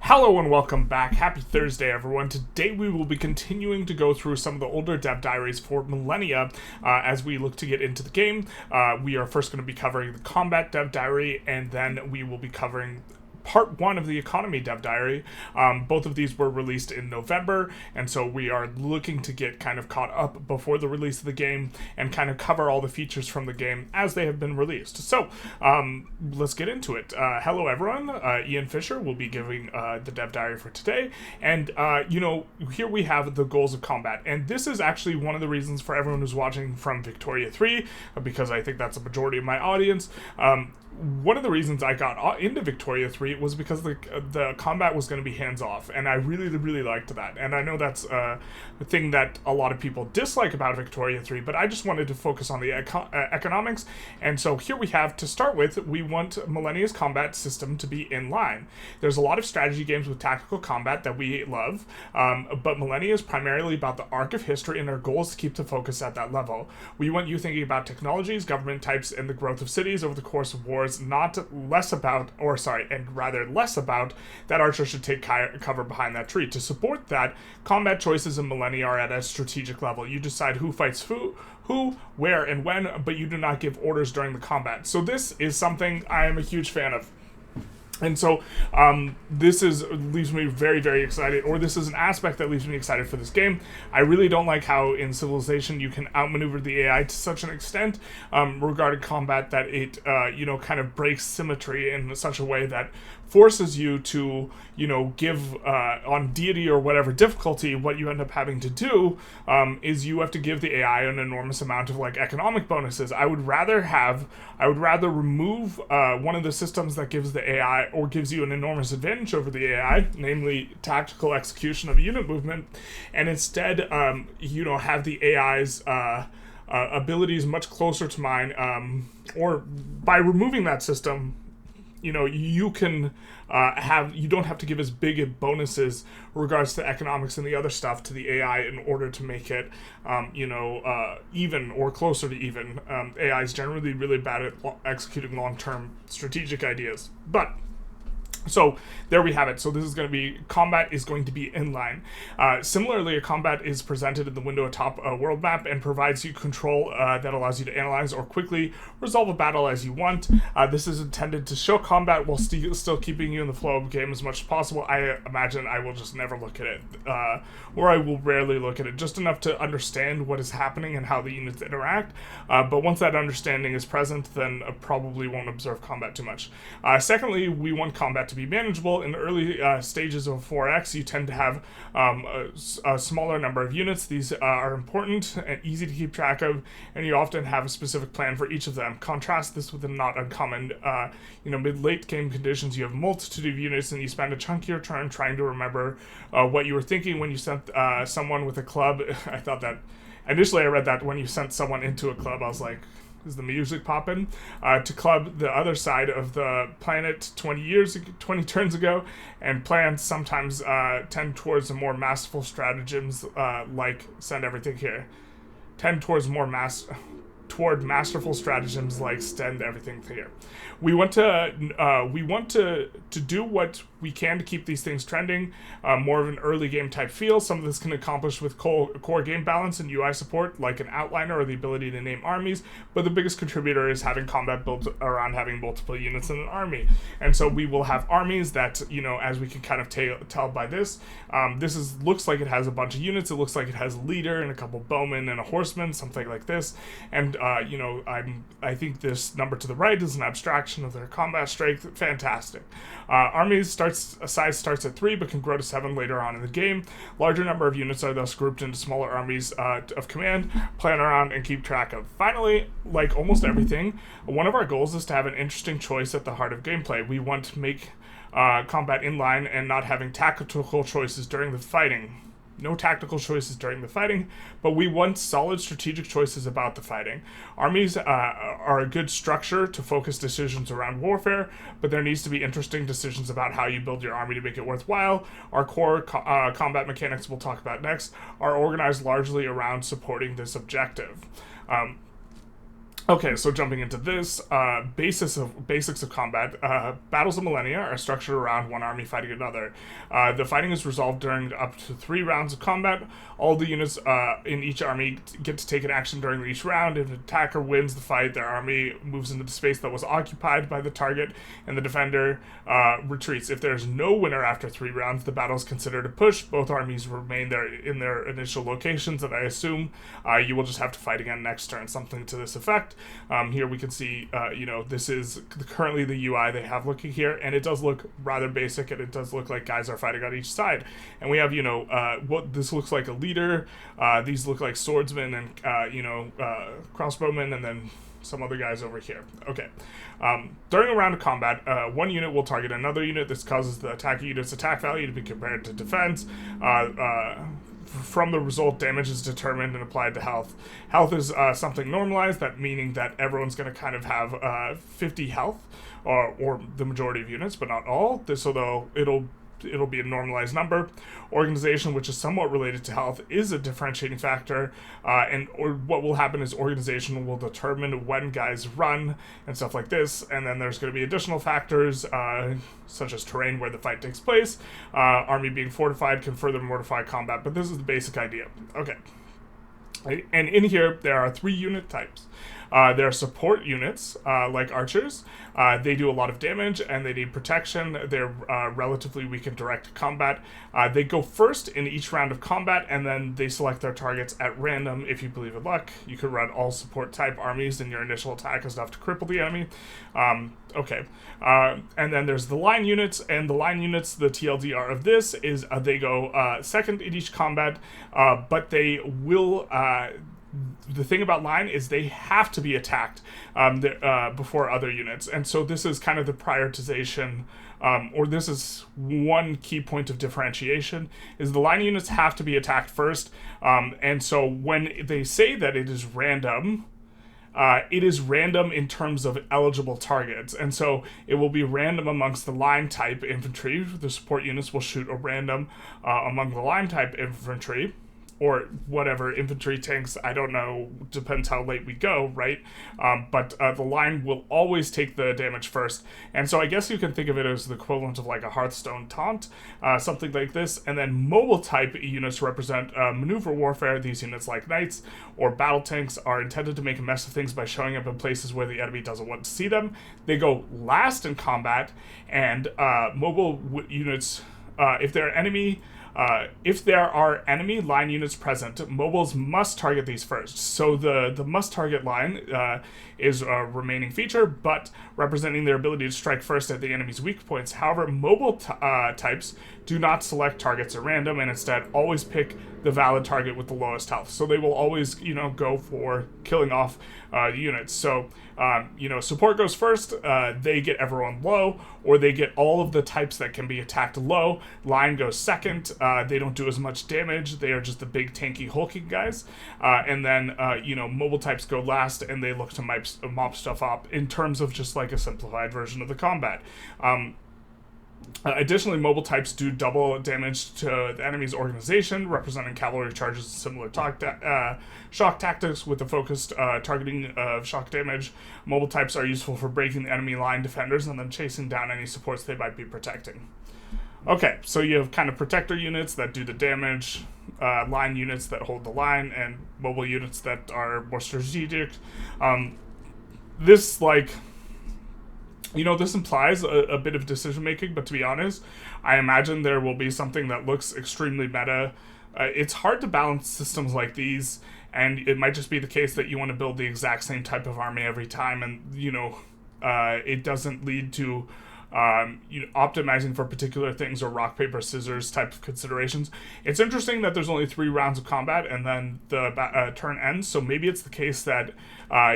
Hello and welcome back. Happy Thursday, everyone. Today we will be continuing to go through some of the older dev diaries for Millennia as we look to get into the game. We are first going to be covering the combat dev diary, and then we will be covering part one of the economy dev diary. Both of these were released in November, and so we are looking to get kind of caught up before the release of the game and kind of cover all the features from the game as they have been released. So let's get into it. Hello everyone, Ian Fisher will be giving the dev diary for today, and here we have the goals of combat, and this is actually one of the reasons for everyone who's watching from Victoria 3, because I think that's the majority of my audience. One of the reasons I got into Victoria 3 was because the combat was going to be hands-off, and I really liked that. And I know that's a thing that a lot of people dislike about Victoria 3, but I just wanted to focus on the economics. And so here we have, to start with, we want Millennia's combat system to be in line. There's a lot of strategy games with tactical combat that we love, but Millennia is primarily about the arc of history, and our goal is to keep the focus at that level. We want you thinking about technologies, government types, and the growth of cities over the course of wars, less about that archers should take cover behind that tree. To support that, combat choices in Millennia are at a strategic level. You decide who fights who, where, and when, but you do not give orders during the combat. So this is something I am a huge fan of. And so this leaves me very excited, or this is an aspect that leaves me excited for this game. I really don't like how in Civilization you can outmaneuver the AI to such an extent regarding combat that it kind of breaks symmetry in such a way that forces you to give on deity or whatever difficulty. What you end up having to do is you have to give the AI an enormous amount of economic bonuses. I would rather remove one of the systems that gives the AI or gives you an enormous advantage over the AI, namely tactical execution of unit movement, and instead have the AI's abilities much closer to mine, or by removing that system, you can you don't have to give as big bonuses regards to economics and the other stuff to the AI in order to make it, even or closer to even. AI is generally really bad at executing long-term strategic ideas, but. So there we have it. So this is going to be, combat is going to be inline. Similarly, a combat is presented in the window atop a world map and provides you control that allows you to analyze or quickly resolve a battle as you want. This is intended to show combat while still keeping you in the flow of the game as much as possible. I imagine I will just never look at it, or I will rarely look at it, just enough to understand what is happening and how the units interact. But once that understanding is present, then I probably won't observe combat too much. Secondly, we want combat to be manageable. In the early stages of 4X, you tend to have a smaller number of units. These are important and easy to keep track of, and you often have a specific plan for each of them. Contrast this with the not uncommon, mid-late game conditions. You have a multitude of units, and you spend a chunk of your turn trying to remember what you were thinking when you sent someone with a club. I thought that, initially I read that when you sent someone into a club, I was like, is the music poppin'? To club the other side of the planet 20 turns ago, and plans sometimes tend towards more masterful stratagems like send everything here. Tend towards toward masterful stratagems like send everything here. We want to do what we can to keep these things trending, more of an early game type feel. Some of this can accomplish with core game balance and UI support, like an outliner or the ability to name armies, but the biggest contributor is having combat built around having multiple units in an army. And so we will have armies that, as we can kind of tell by this, looks like it has a bunch of units. It looks like it has a leader and a couple bowmen and a horseman, something like this. And I think this number to the right is an abstraction of their combat strength. Fantastic. Armies size starts at 3 but can grow to 7 later on in the game. Larger number of units are thus grouped into smaller armies of command, plan around, and keep track of. Finally, like almost everything, one of our goals is to have an interesting choice at the heart of gameplay. We want to make combat inline and not having tactical choices during the fighting. No tactical choices during the fighting, but we want solid strategic choices about the fighting. Armies are a good structure to focus decisions around warfare, but there needs to be interesting decisions about how you build your army to make it worthwhile. Our core combat mechanics we'll talk about next are organized largely around supporting this objective. Okay, so jumping into this, basics of combat. Battles of Millennia are structured around one army fighting another. The fighting is resolved during up to 3 rounds of combat. All the units in each army get to take an action during each round. If an attacker wins the fight, their army moves into the space that was occupied by the target, and the defender retreats. If there's no winner after 3 rounds, the battle is considered a push. Both armies remain there in their initial locations, and I assume you will just have to fight again next turn, something to this effect. Here we can see, this is currently the UI they have looking here, and it does look rather basic, and it does look like guys are fighting on each side. And we have, what this looks like a leader. These look like swordsmen and, crossbowmen, and then some other guys over here. Okay. During a round of combat, one unit will target another unit. This causes the attacking unit's attack value to be compared to defense. From the result, damage is determined and applied to health. Health is something normalized, that meaning that everyone's going to kind of have 50 health, or the majority of units, but not all. So it'll be a normalized number. Organization, which is somewhat related to health, is a differentiating factor, or what will happen is organization will determine when guys run and stuff like this, and then there's going to be additional factors such as terrain where the fight takes place. Army being fortified can further mortify combat, but this is the basic idea. Okay. And in here, there are 3 unit types. There are support units, like archers. They do a lot of damage, and they need protection. They're relatively weak in direct combat. They go first in each round of combat, and then they select their targets at random if you believe in luck. You could run all support type armies, and your initial attack is enough to cripple the enemy. Okay. And then there's the line units, and the line units, the TLDR of this is they go second in each combat, but they will... the thing about line is they have to be attacked before other units, and so this is kind of the prioritization, or this is one key point of differentiation, is the line units have to be attacked first, and so when they say that it is random in terms of eligible targets, and so it will be random amongst the line type infantry. The support units will shoot a random among the line type infantry, or whatever, infantry, tanks, I don't know, depends how late we go, right? But the line will always take the damage first, and so I guess you can think of it as the equivalent of like a Hearthstone taunt, something like this. And then mobile type units represent maneuver warfare. These units, like knights or battle tanks, are intended to make a mess of things by showing up in places where the enemy doesn't want to see them. They go last in combat, and mobile units, if there are enemy line units present, mobiles must target these first. So the must target line is a remaining feature, but representing their ability to strike first at the enemy's weak points. However, mobile types do not select targets at random, and instead always pick the valid target with the lowest health. So they will always, go for killing off units. So, support goes first, they get everyone low, or they get all of the types that can be attacked low. Line goes second, they don't do as much damage, they are just the big tanky hulking guys. And then, mobile types go last, and they look to mop stuff up in terms of just like a simplified version of the combat. Additionally, mobile types do double damage to the enemy's organization, representing cavalry charges and similar shock tactics with the focused targeting of shock damage. Mobile types are useful for breaking the enemy line defenders and then chasing down any supports they might be protecting. Okay, so you have kind of protector units that do the damage, line units that hold the line, and mobile units that are more strategic. This implies a bit of decision making, but to be honest, I imagine there will be something that looks extremely meta. It's hard to balance systems like these, and it might just be the case that you want to build the exact same type of army every time, and it doesn't lead to optimizing for particular things or rock, paper, scissors type of considerations. It's interesting that there's only 3 rounds of combat and then the turn ends, so maybe it's the case that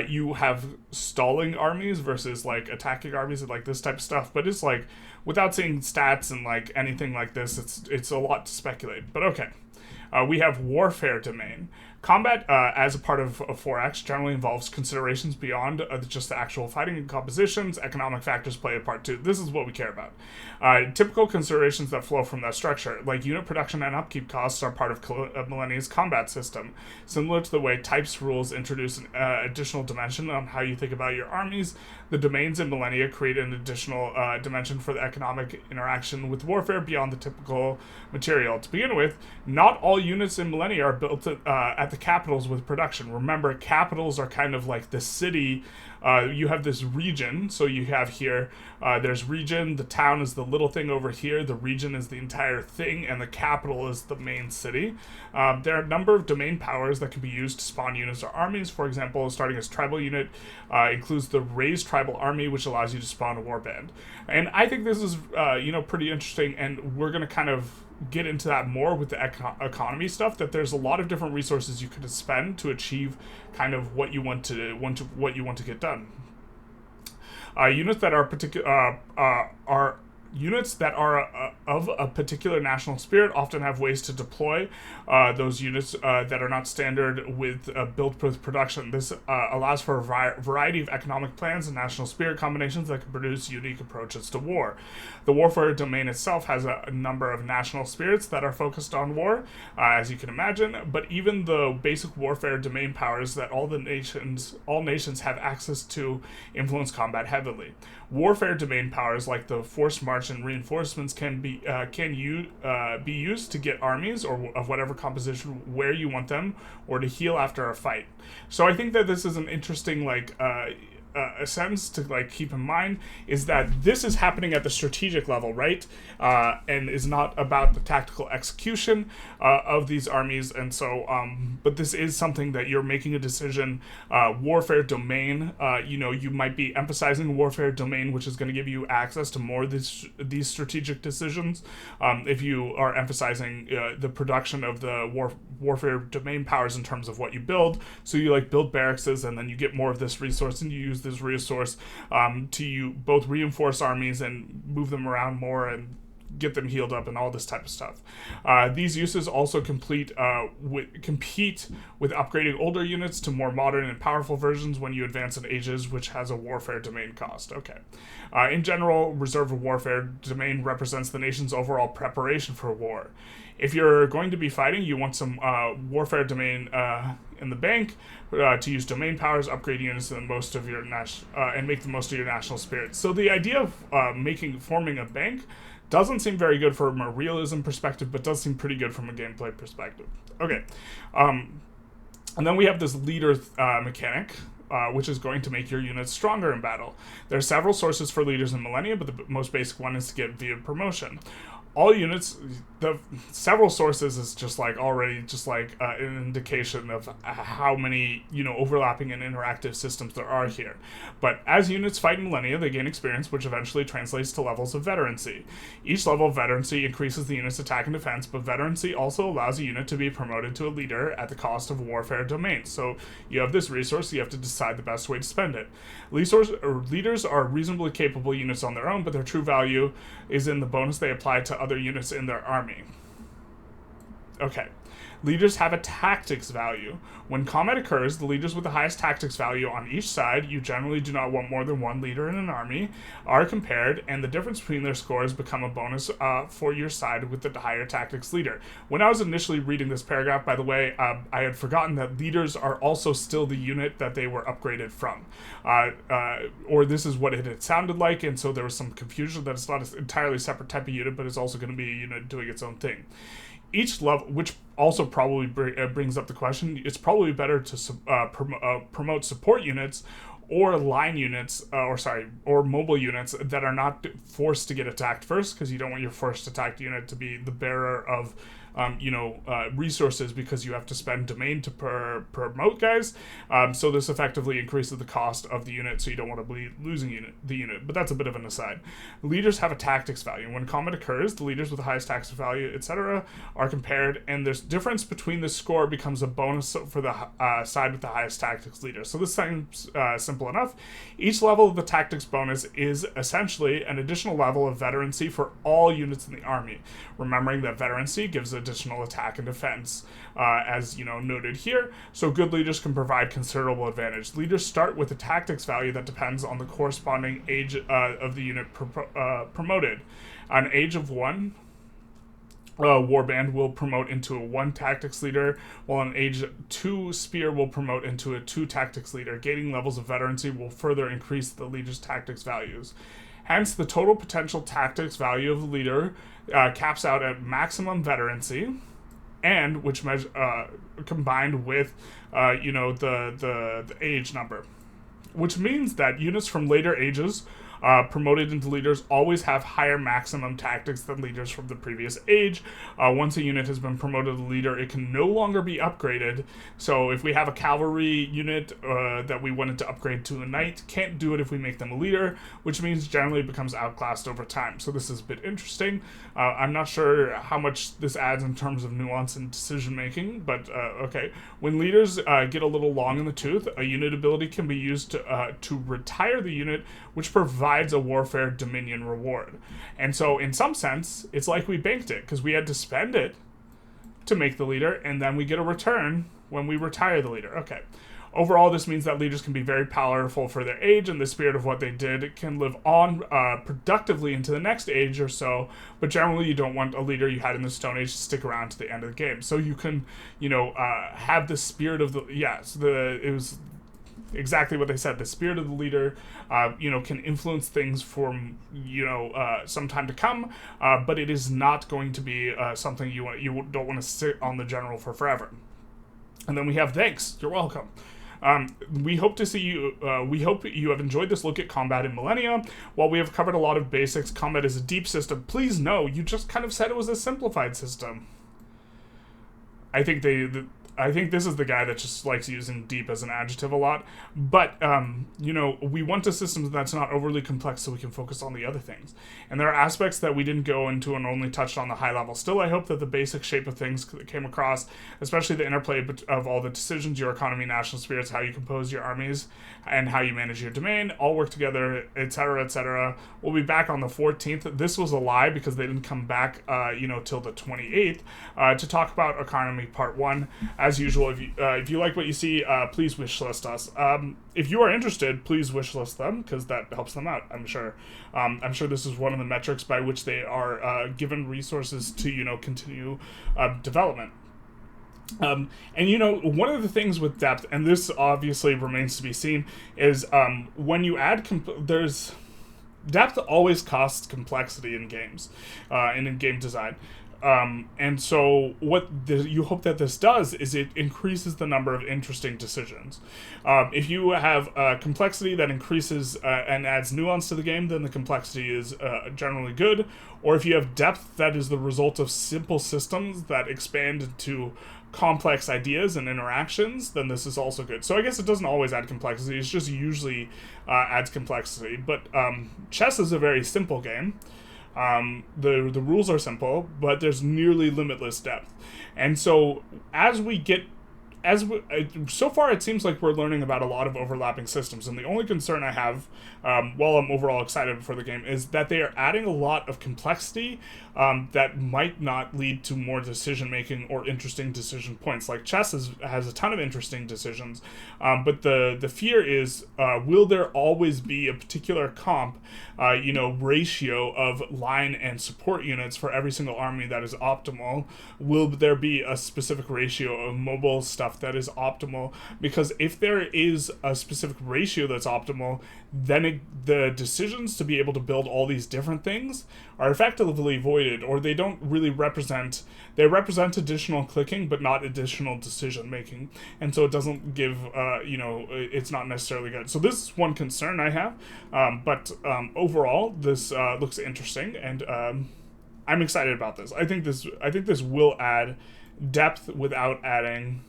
you have stalling armies versus like attacking armies and like this type of stuff, but it's like, without seeing stats and like anything like this, it's a lot to speculate, but okay. We have warfare domain. Combat, as a part of 4X, generally involves considerations beyond just the actual fighting and compositions. Economic factors play a part too. This is what we care about. Typical considerations that flow from that structure, like unit production and upkeep costs, are part of Millennia's combat system. Similar to the way types rules introduce an additional dimension on how you think about your armies, the domains in Millennia create an additional dimension for the economic interaction with warfare beyond the typical material. To begin with, not all units in Millennia are built at the capitals with production. Remember, capitals are kind of like the city. You have this region, so you have here, there's region, the town is the little thing over here, the region is the entire thing, and the capital is the main city. There are a number of domain powers that can be used to spawn units or armies. For example, starting as tribal unit includes the raised tribal army, which allows you to spawn a warband. And I think this is, pretty interesting, and we're going to kind of get into that more with the economy stuff, that there's a lot of different resources you could spend to achieve kind of what you want to get done. Units that are of a particular national spirit often have ways to deploy those units that are not standard with build with production. This allows for a variety of economic plans and national spirit combinations that can produce unique approaches to war. The warfare domain itself has a number of national spirits that are focused on war, as you can imagine, but even the basic warfare domain powers that all nations have access to influence combat heavily. Warfare domain powers like the forced march and reinforcements can be used to get armies or of whatever composition where you want them, or to heal after a fight. So I think that this is an interesting a sentence to keep in mind, is that this is happening at the strategic level, right? And is not about the tactical execution of these armies. And so, but this is something that you're making a decision. Warfare domain, you might be emphasizing warfare domain, which is going to give you access to more of these strategic decisions. If you are emphasizing the production of the warfare domain powers in terms of what you build, so you build barracks and then you get more of this resource and you use this resource to both reinforce armies and move them around more and get them healed up and all this type of stuff. These uses also compete with upgrading older units to more modern and powerful versions when you advance in ages, which has a warfare domain cost. Okay. In general, reserve warfare domain represents the nation's overall preparation for war. If you're going to be fighting, you want some warfare domain in the bank to use domain powers, upgrade units, and most of your and make the most of your national spirit. So the idea of forming a bank doesn't seem very good from a realism perspective, but does seem pretty good from a gameplay perspective. Okay, and then we have this leader mechanic, which is going to make your units stronger in battle. There are several sources for leaders in Millennia, but the most basic one is to get via promotion. All units, the several sources is just already an indication of how many overlapping and interactive systems there are here. But as units fight in Millennia, they gain experience, which eventually translates to levels of veterancy. Each level of veterancy increases the unit's attack and defense, but veterancy also allows a unit to be promoted to a leader at the cost of warfare domain. So you have this resource, you have to decide the best way to spend it. Leaders are reasonably capable units on their own, but their true value is in the bonus they apply to other units in their army. Okay. Leaders have a tactics value. When combat occurs, the leaders with the highest tactics value on each side, you generally do not want more than one leader in an army, are compared, and the difference between their scores become a bonus for your side with the higher tactics leader. When I was initially reading this paragraph, by the way, I had forgotten that leaders are also still the unit that they were upgraded from. Or this is what it had sounded like, and so there was some confusion that it's not an entirely separate type of unit, but it's also going to be a unit doing its own thing. Each level, which also probably brings up the question, it's probably better to promote support units or line units, or mobile units that are not forced to get attacked first, because you don't want your first attacked unit to be the bearer of resources, because you have to spend domain to promote guys. So this effectively increases the cost of the unit, so you don't want to be losing the unit. But that's a bit of an aside. Leaders have a tactics value. When combat occurs, the leaders with the highest tactics value, etc., are compared, and there's difference between the score becomes a bonus for the side with the highest tactics leader. So this seems simple enough. Each level of the tactics bonus is essentially an additional level of veterancy for all units in the army. Remembering that veterancy gives a additional attack and defense, as noted here. So good leaders can provide considerable advantage. Leaders start with a tactics value that depends on the corresponding age of the unit promoted. An age of 1, Warband will promote into a 1 tactics leader, while an age 2 Spear will promote into a 2 tactics leader. Gaining levels of veterancy will further increase the leader's tactics values. Hence, the total potential tactics value of the leader caps out at maximum veterancy, and which combined with the age number, which means that units from later ages promoted into leaders always have higher maximum tactics than leaders from the previous age. Once a unit has been promoted to leader, it can no longer be upgraded. So if we have a cavalry unit that we wanted to upgrade to a knight, can't do it if we make them a leader, which means generally it becomes outclassed over time. So this is a bit interesting. I'm not sure how much this adds in terms of nuance and decision making, but okay. When leaders get a little long in the tooth, a unit ability can be used to retire the unit, which provides a warfare dominion reward. And so in some sense, it's like we banked it, because we had to spend it to make the leader, and then we get a return when we retire the leader. Okay. Overall, this means that leaders can be very powerful for their age, and the spirit of what they did can live on productively into the next age or so, but generally you don't want a leader you had in the Stone Age to stick around to the end of the game. So you can, have the spirit of the... Yes, it was exactly what they said. The spirit of the leader, can influence things for, some time to come, but it is not going to be something you don't want to sit on the general for forever. And then we have thanks. You're welcome. We hope to see you. We hope you have enjoyed this look at combat in Millennia. While we have covered a lot of basics, combat is a deep system. Please know, you just kind of said it was a simplified system. I think I think this is the guy that just likes using deep as an adjective a lot. But, we want a system that's not overly complex so we can focus on the other things. And there are aspects that we didn't go into and only touched on the high level. Still, I hope that the basic shape of things came across, especially the interplay of all the decisions, your economy, national spirits, how you compose your armies, and how you manage your domain, all work together, etc., etc. We'll be back on the 14th. This was a lie because they didn't come back, till the 28th, to talk about economy part 1. As usual, if you like what you see, please wishlist us. If you are interested, please wishlist them, because that helps them out, I'm sure. I'm sure this is one of the metrics by which they are given resources to, continue development. And one of the things with depth, and this obviously remains to be seen, is when you add depth always costs complexity in games, and in game design. And so what you hope that this does is it increases the number of interesting decisions. If you have complexity that increases and adds nuance to the game, then the complexity is generally good. Or if you have depth that is the result of simple systems that expand into complex ideas and interactions, then this is also good. So I guess it doesn't always add complexity, it's just usually adds complexity. But chess is a very simple game. The rules are simple, but there's nearly limitless depth. And so so far it seems like we're learning about a lot of overlapping systems, and the only concern I have, while I'm overall excited for the game, is that they are adding a lot of complexity that might not lead to more decision-making or interesting decision points. Like chess has a ton of interesting decisions, but the fear is, will there always be a particular comp, ratio of line and support units for every single army that is optimal? Will there be a specific ratio of mobile stuff that is optimal? Because if there is a specific ratio that's optimal, then the decisions to be able to build all these different things are effectively voided, or they don't really represent additional clicking but not additional decision making, and so it doesn't give it's not necessarily good. So this is one concern I have, but overall this looks interesting, and I'm excited about this. I think this will add depth without adding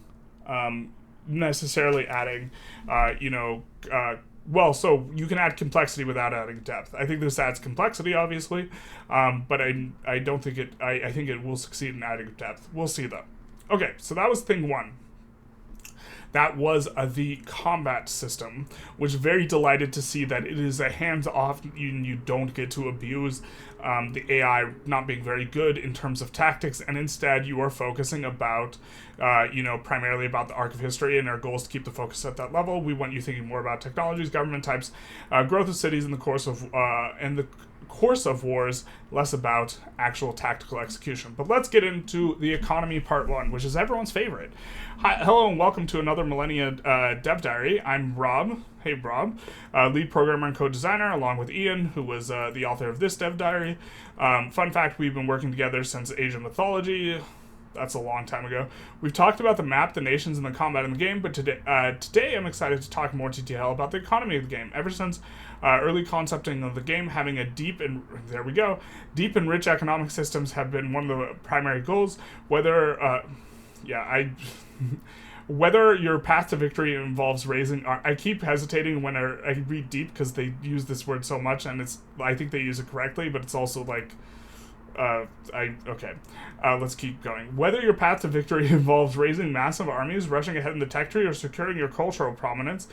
necessarily adding so you can add complexity without adding depth. I think this adds complexity, obviously, but I don't think it. I think it will succeed in adding depth. We'll see, though. Okay, so that was thing 1. that was the combat system, which very delighted to see that it is a hands-off, you don't get to abuse the AI not being very good in terms of tactics, and instead you are focusing about, primarily about the arc of history, and our goal is to keep the focus at that level. We want you thinking more about technologies, government types, growth of cities in the course of wars, less about actual tactical execution. But let's get into the economy part 1, which is everyone's favorite. Hi, hello and welcome to another Millennia Dev Diary. I'm Rob. Hey, Rob. Lead programmer and code designer, along with Ian, who was the author of this Dev Diary. Fun fact, we've been working together since Age of Mythology. That's a long time ago. We've talked about the map, the nations, and the combat in the game, but today I'm excited to talk more detail about the economy of the game. Ever since early concepting of the game, having a deep and rich economic systems have been one of the primary goals. Whether your path to victory involves raising... I keep hesitating when I read deep because they use this word so much, and I think they use it correctly, but it's also like... let's keep going. Whether your path to victory involves raising massive armies, rushing ahead in the tech tree, or securing your cultural prominence,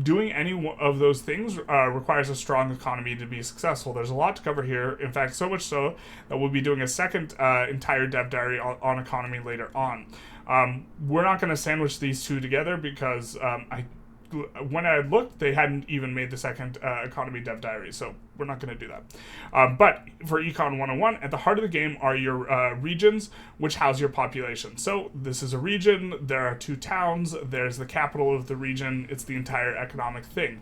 doing any of those things requires a strong economy to be successful. There's a lot to cover here. In fact, so much so that we'll be doing a second entire dev diary on economy later on. We're not going to sandwich these two together because when I looked, they hadn't even made the second economy dev diary, so we're not going to do that. But for Econ 101, at the heart of the game are your regions, which house your population. So this is a region, there are 2 towns, there's the capital of the region, it's the entire economic thing.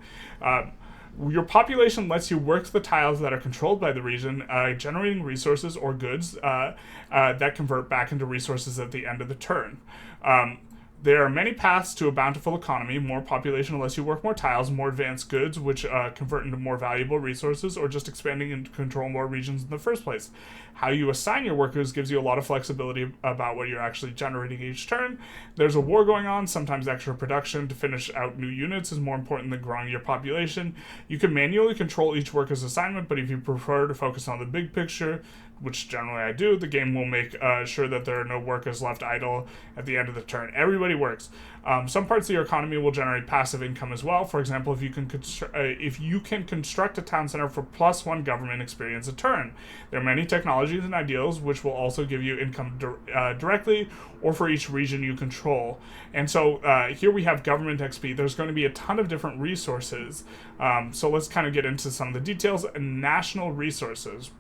Your population lets you work the tiles that are controlled by the region, generating resources or goods that convert back into resources at the end of the turn. There are many paths to a bountiful economy. More population lets you work more tiles, more advanced goods, which convert into more valuable resources, or just expanding and control more regions in the first place. How you assign your workers gives you a lot of flexibility about what you're actually generating each turn. There's a war going on. Sometimes extra production to finish out new units is more important than growing your population. You can manually control each worker's assignment, but if you prefer to focus on the big picture, which generally I do, the game will make sure that there are no workers left idle at the end of the turn. Everybody works. Some parts of your economy will generate passive income as well. For example, if you can construct a town center for +1 government experience a turn. There are many technologies and ideals which will also give you income directly or for each region you control. And so here we have government XP. There's going to be a ton of different resources. So let's kind of get into some of the details. National resources.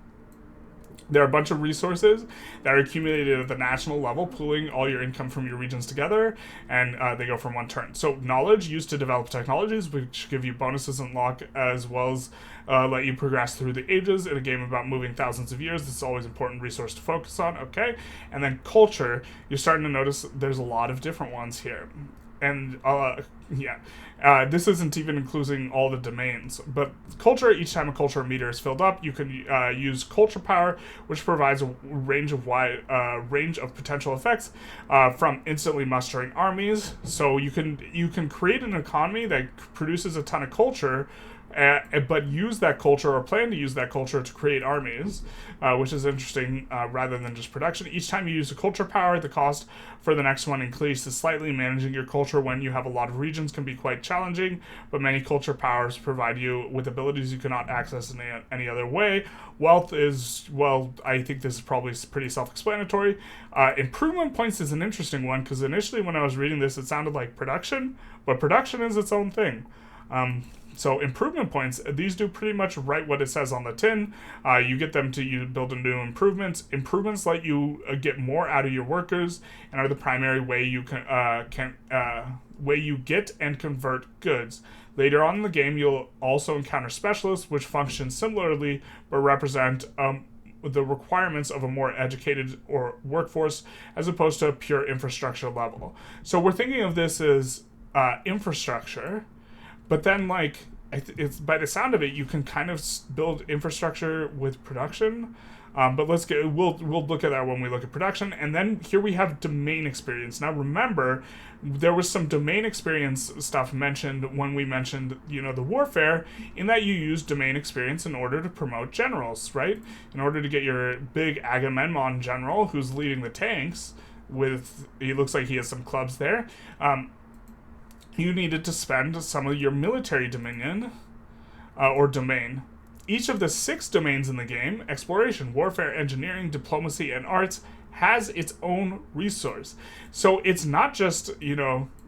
There are a bunch of resources that are accumulated at the national level, pooling all your income from your regions together, and they go from 1 turn. So knowledge used to develop technologies, which give you bonuses and luck, as well as let you progress through the ages. In a game about moving thousands of years, this is always an important resource to focus on, okay? And then culture, you're starting to notice there's a lot of different ones here. And this isn't even including all the domains. But culture, each time a culture meter is filled up, you can use culture power, which provides a range of potential effects, from instantly mustering armies. So you can create an economy that produces a ton of culture, but use that culture or plan to use that culture to create armies, which is interesting, rather than just production. Each time you use a culture power, the cost for the next one increases slightly. Managing your culture when you have a lot of regions can be quite challenging, but many culture powers provide you with abilities you cannot access in any other way. Wealth is, I think this is probably pretty self-explanatory. Improvement points is an interesting one, because initially when I was reading this, it sounded like production, but production is its own thing. So improvement points, these do pretty much right what it says on the tin. You get them to build a new improvements. Improvements let you get more out of your workers and are the primary way you way you get and convert goods. Later on in the game, you'll also encounter specialists, which function similarly but represent the requirements of a more educated or workforce as opposed to a pure infrastructure level. So we're thinking of this as infrastructure. But then, it's by the sound of it, you can kind of build infrastructure with production. But we'll look at that when we look at production. And then here we have domain experience. Now remember, there was some domain experience stuff mentioned when we mentioned, the warfare, in that you use domain experience in order to promote generals, right? In order to get your big Agamemnon general who's leading the tanks he looks like he has some clubs there. you needed to spend some of your military dominion or domain. Each of the 6 domains in the game, exploration, warfare, engineering, diplomacy, and arts, has its own resource. So it's not just,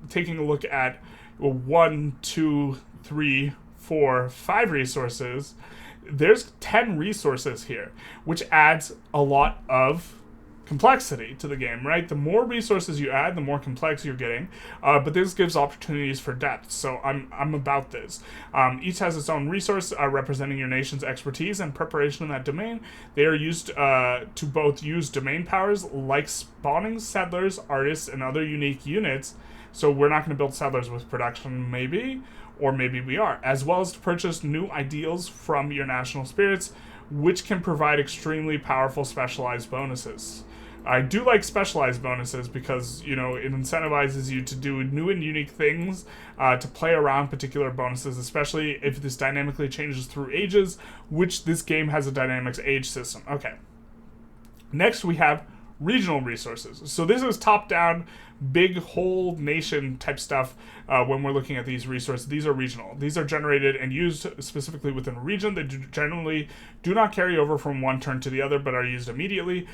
taking a look at 1, 2, 3, 4, 5 resources. There's 10 resources here, which adds a lot of complexity to the game, right? The more resources you add, the more complex you're getting, but this gives opportunities for depth, so I'm about this. Each has its own resource representing your nation's expertise and preparation in that domain. They are used to both use domain powers like spawning settlers, artists, and other unique units, so we're not going to build settlers with production, maybe, or maybe we are, as well as to purchase new ideals from your national spirits, which can provide extremely powerful specialized bonuses. I do like specialized bonuses because, it incentivizes you to do new and unique things, to play around particular bonuses, especially if this dynamically changes through ages, which this game has a dynamics age system. Okay. Next, we have regional resources. So this is top-down, big whole nation type stuff when we're looking at these resources. These are regional. These are generated and used specifically within a region. They generally do not carry over from one turn to the other, but are used immediately.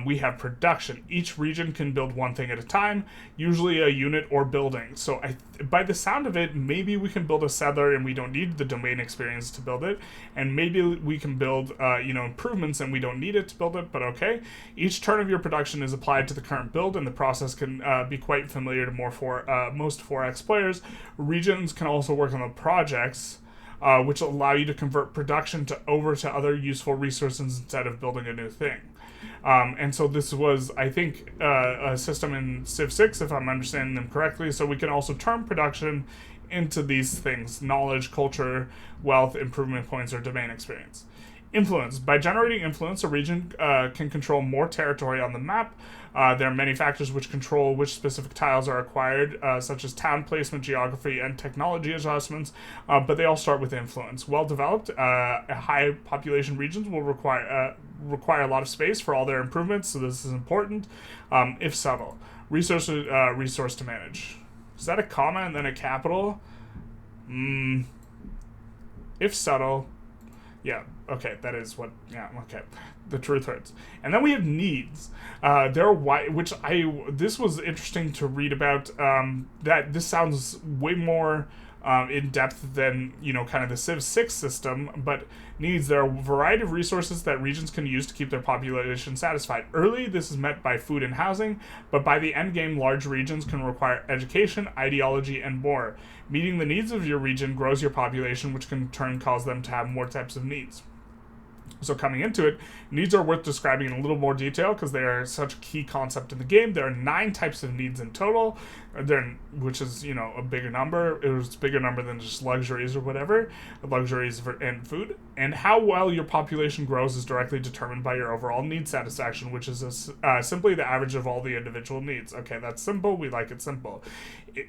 We have production. Each region can build one thing at a time, usually a unit or building. So by the sound of it, maybe we can build a settler and we don't need the domain experience to build it. And maybe we can build improvements and we don't need it to build it, but okay. Each turn of your production is applied to the current build, and the process can be quite familiar to most 4X players. Regions can also work on the projects, which allow you to convert production over to other useful resources instead of building a new thing. And so this was, I think, a system in Civ 6, if I'm understanding them correctly. So we can also turn production into these things: knowledge, culture, wealth, improvement points, or domain experience. Influence. By generating influence, a region can control more territory on the map. There are many factors which control which specific tiles are acquired, such as town placement, geography, and technology adjustments, but they all start with influence. Well-developed, high population regions will require a lot of space for all their improvements, so this is important. If subtle. Resource to manage. Is that a comma and then a capital? If subtle. Yeah, okay, that is what, yeah, okay. The truth hurts. And then we have needs. This was interesting to read about, that this sounds way more in depth than, kind of the Civ 6 system, but needs. There are a variety of resources that regions can use to keep their population satisfied. Early, this is met by food and housing, but by the end game, large regions can require education, ideology, and more. Meeting the needs of your region grows your population, which can in turn cause them to have more types of needs. So coming into it, needs are worth describing in a little more detail because they are such a key concept in the game. There are 9 types of needs in total, which is, a bigger number. It was a bigger number than just luxuries or whatever, luxuries and food. And how well your population grows is directly determined by your overall need satisfaction, which is simply the average of all the individual needs. Okay, that's simple. We like it simple.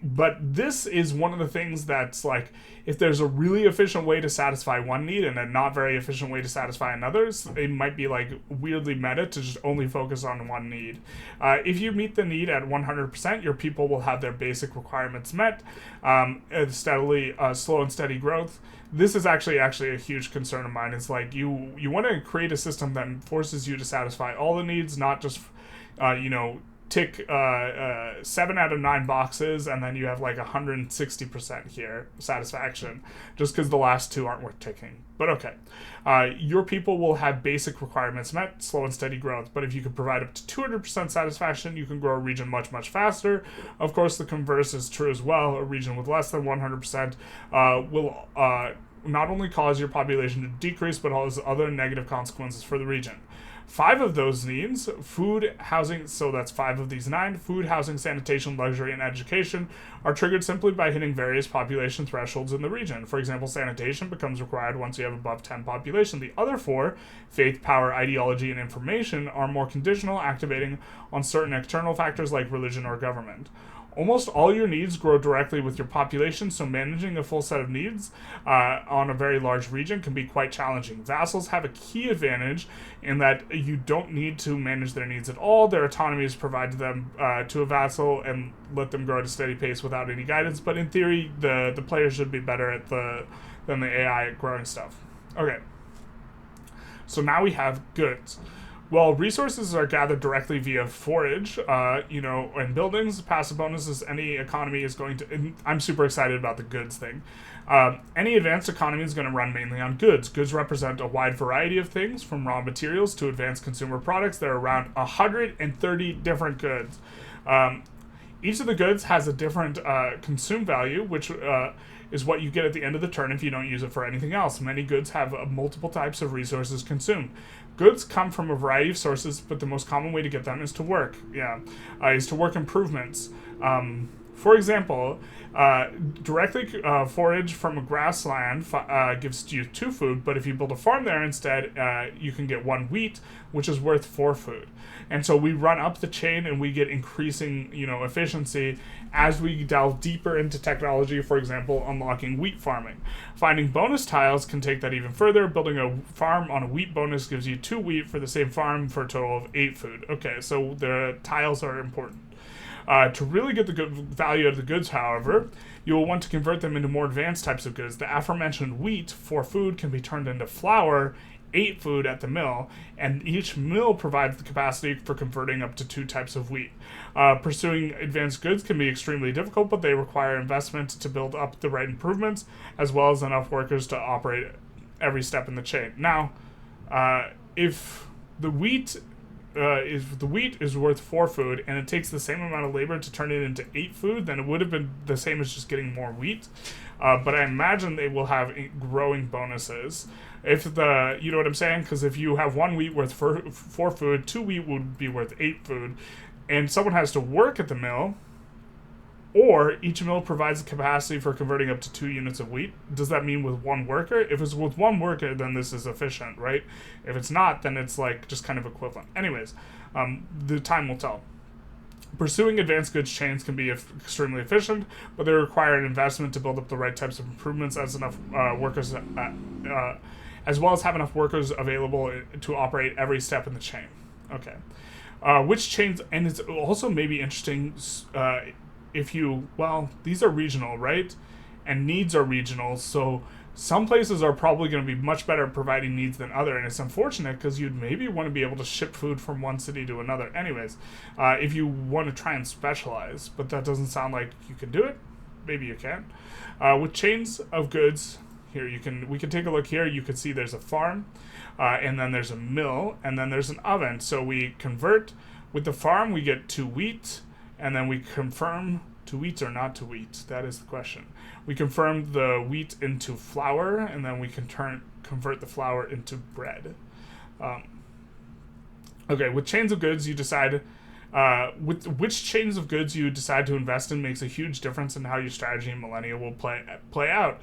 But this is one of the things that's like, if there's a really efficient way to satisfy one need and a not very efficient way to satisfy another's, it might be like weirdly meta to just only focus on one need. If you meet the need at 100%, your people will have their basic requirements met. Steadily, slow and steady growth. This is actually a huge concern of mine. It's like you want to create a system that forces you to satisfy all the needs, not just tick 7 out of 9 boxes and then you have like 160% here satisfaction just because the last 2 aren't worth ticking. But okay, your people will have basic requirements met, slow and steady growth, but if you can provide up to 200% satisfaction, you can grow a region much, much faster. Of course, the converse is true as well. A region with less than 100% will not only cause your population to decrease, but has other negative consequences for the region. 5 of those needs, food, housing, so that's 5 of these 9, food, housing, sanitation, luxury, and education, are triggered simply by hitting various population thresholds in the region. For example, sanitation becomes required once you have above 10 population. The other 4, faith, power, ideology, and information, are more conditional, activating on certain external factors like religion or government. Almost all your needs grow directly with your population, so managing a full set of needs on a very large region can be quite challenging. Vassals have a key advantage in that you don't need to manage their needs at all. Their autonomy is provided to them to a vassal and let them grow at a steady pace without any guidance, but in theory, the player should be better at than the AI at growing stuff. Okay, so now we have goods. Well, resources are gathered directly via forage, and buildings, passive bonuses, any economy is going to... And I'm super excited about the goods thing. Any advanced economy is going to run mainly on goods. Goods represent a wide variety of things, from raw materials to advanced consumer products. There are around 130 different goods. Each of the goods has a different consume value, which is what you get at the end of the turn if you don't use it for anything else. Many goods have multiple types of resources consumed. Goods come from a variety of sources, but the most common way to get them is to work. Is to work improvements. For example, directly forage from a grassland gives you 2 food, but if you build a farm there instead, you can get 1 wheat, which is worth 4 food. And so we run up the chain and we get increasing, efficiency as we delve deeper into technology, for example, unlocking wheat farming. Finding bonus tiles can take that even further. Building a farm on a wheat bonus gives you 2 wheat for the same farm for a total of 8 food. Okay, so the tiles are important. To really get the good value out of the goods, however, you will want to convert them into more advanced types of goods. The aforementioned wheat, 4 food, can be turned into flour, 8 food at the mill, and each mill provides the capacity for converting up to 2 types of wheat. Pursuing advanced goods can be extremely difficult, but they require investment to build up the right improvements, as well as enough workers to operate every step in the chain. Now, if the wheat is worth 4 food and it takes the same amount of labor to turn it into 8 food, then it would have been the same as just getting more wheat. But I imagine they will have growing bonuses. If you know what I'm saying? Because if you have 1 wheat worth 4 food, 2 wheat would be worth 8 food, and someone has to work at the mill, or each mill provides the capacity for converting up to 2 units of wheat. Does that mean with 1 worker? If it's with 1 worker, then this is efficient, right? If it's not, then it's like just kind of equivalent. Anyways, the time will tell. Pursuing advanced goods chains can be extremely efficient, but they require an investment to build up the right types of improvements as enough workers, as well as have enough workers available to operate every step in the chain. Okay. Which chains, and it's also maybe interesting these are regional, right? And needs are regional, so some places are probably going to be much better at providing needs than other, and it's unfortunate because you'd maybe want to be able to ship food from one city to another. Anyways, if you want to try and specialize, but that doesn't sound like you can do it. Maybe you can. With chains of goods, here we can take a look here. You can see there's a farm, and then there's a mill, and then there's an oven. So we convert with the farm, we get 2 wheat, and then we confirm 2 wheat or not 2 wheat. That is the question. We confirm the wheat into flour, and then we can convert the flour into bread. Okay, with chains of goods, you decide with which chains of goods you decide to invest in makes a huge difference in how your strategy in Millennia will play out.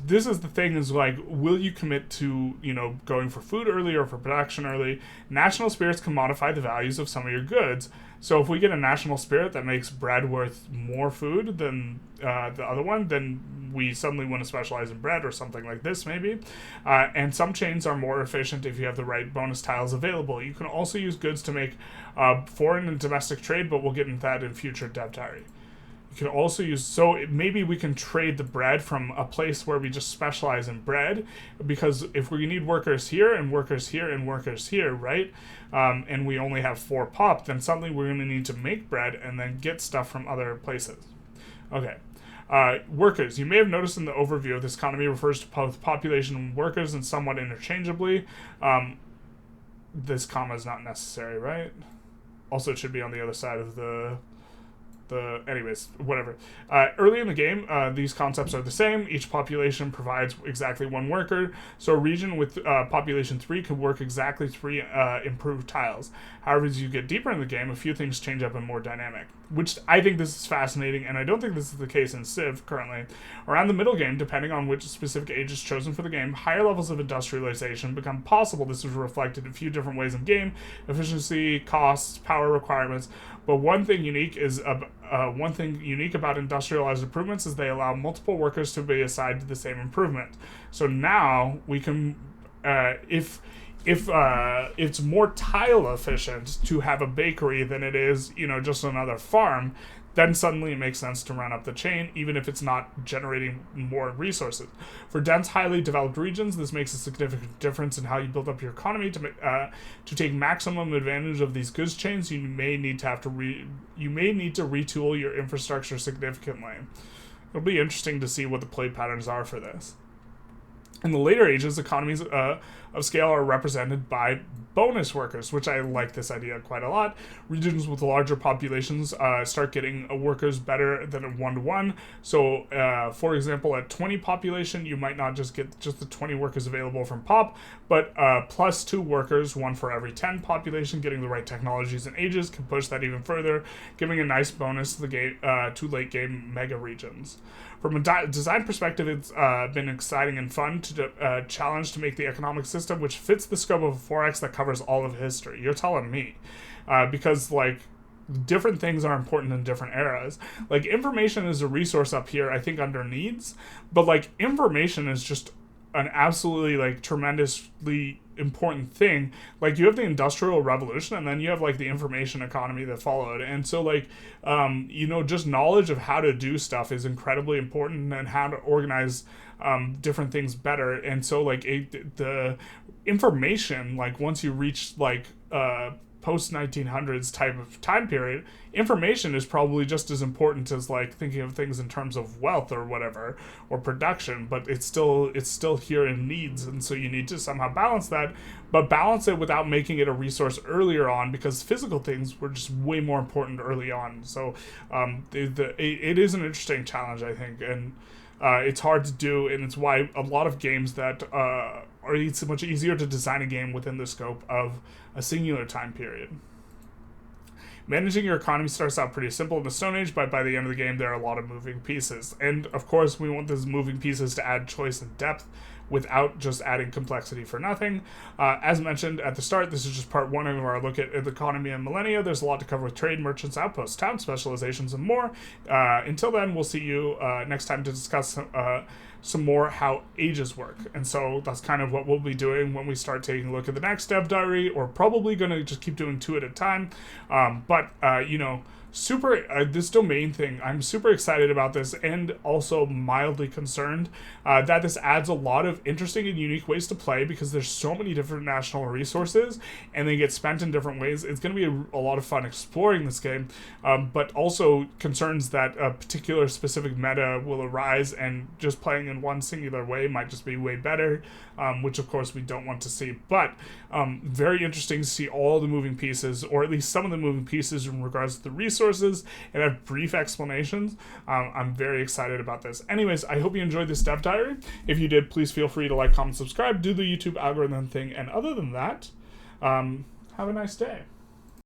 This is the thing, is like, will you commit to, going for food early or for production early? National spirits can modify the values of some of your goods. So if we get a national spirit that makes bread worth more food than the other one, then we suddenly want to specialize in bread or something like this, maybe. And some chains are more efficient if you have the right bonus tiles available. You can also use goods to make foreign and domestic trade, but we'll get into that in future Dev Diary. You can also use, maybe we can trade the bread from a place where we just specialize in bread, because if we need workers here and workers here and workers here, right, and we only have 4 pop, then suddenly we're going to need to make bread and then get stuff from other places. Okay. Workers. You may have noticed in the overview of this economy refers to both population and workers and somewhat interchangeably. This comma is not necessary, right? Also, it should be on the other side of anyways, whatever. Early in the game, these concepts are the same. Each population provides exactly 1 worker, so a region with population 3 could work exactly 3 improved tiles. However, as you get deeper in the game, a few things change up and more dynamic, which I think this is fascinating, and I don't think this is the case in Civ currently. Around the middle game, depending on which specific age is chosen for the game, higher levels of industrialization become possible. This is reflected in a few different ways in game: efficiency, costs, power requirements. But one thing unique is one thing unique about industrialized improvements is they allow multiple workers to be assigned to the same improvement. So now we can, if it's more tile efficient to have a bakery than it is, just another farm, then suddenly it makes sense to run up the chain, even if it's not generating more resources. For dense, highly developed regions, this makes a significant difference in how you build up your economy. To take maximum advantage of these goods chains, you may need to retool your infrastructure significantly. It'll be interesting to see what the play patterns are for this. In the later ages, economies of scale are represented by bonus workers, which I like this idea quite a lot. Regions with larger populations start getting workers better than a 1-to-1. So, for example, at 20 population, you might not just get just the 20 workers available from pop, but plus 2 workers, 1 for every 10 population. Getting the right technologies and ages can push that even further, giving a nice bonus to the game, to late game mega regions. From a design perspective, it's been exciting and fun to challenge to make the economic system which fits the scope of a 4X that covers all of history. You're telling me. Because, different things are important in different eras. Information is a resource up here, I think, under needs. But, information is just an absolutely, tremendously important thing. You have the Industrial Revolution, and then you have the information economy that followed. And so just knowledge of how to do stuff is incredibly important, and how to organize different things better. And so the information, once you reach post 1900s type of time period, information is probably just as important as thinking of things in terms of wealth or whatever, or production, but it's still here in needs. And so you need to somehow balance that, but balance it without making it a resource earlier on, because physical things were just way more important early on. So it is an interesting challenge, I think, and it's hard to do, and it's why a lot of games that it's much easier to design a game within the scope of a singular time period. Managing your economy starts out pretty simple in the Stone Age, but by the end of the game, there are a lot of moving pieces. And, of course, we want those moving pieces to add choice and depth without just adding complexity for nothing. As mentioned at the start, this is just part 1 of our look at the economy and Millennia. There's a lot to cover with trade, merchants, outposts, town specializations, and more. Until then, we'll see you next time to discuss some more how ages work. And so that's kind of what we'll be doing when we start taking a look at the next dev diary. Or probably going to just keep doing 2 at a time. This domain thing, I'm super excited about this, and also mildly concerned that this adds a lot of interesting and unique ways to play, because there's so many different national resources and they get spent in different ways. It's going to be a lot of fun exploring this game, but also concerns that a particular specific meta will arise, and just playing in one singular way might just be way better, which of course we don't want to see. But very interesting to see all the moving pieces, or at least some of the moving pieces in regards to the resources, and have brief explanations. I'm very excited about this. Anyways, I hope you enjoyed this dev diary. If you did, please feel free to like, comment, subscribe, do the YouTube algorithm thing, and other than that, have a nice day.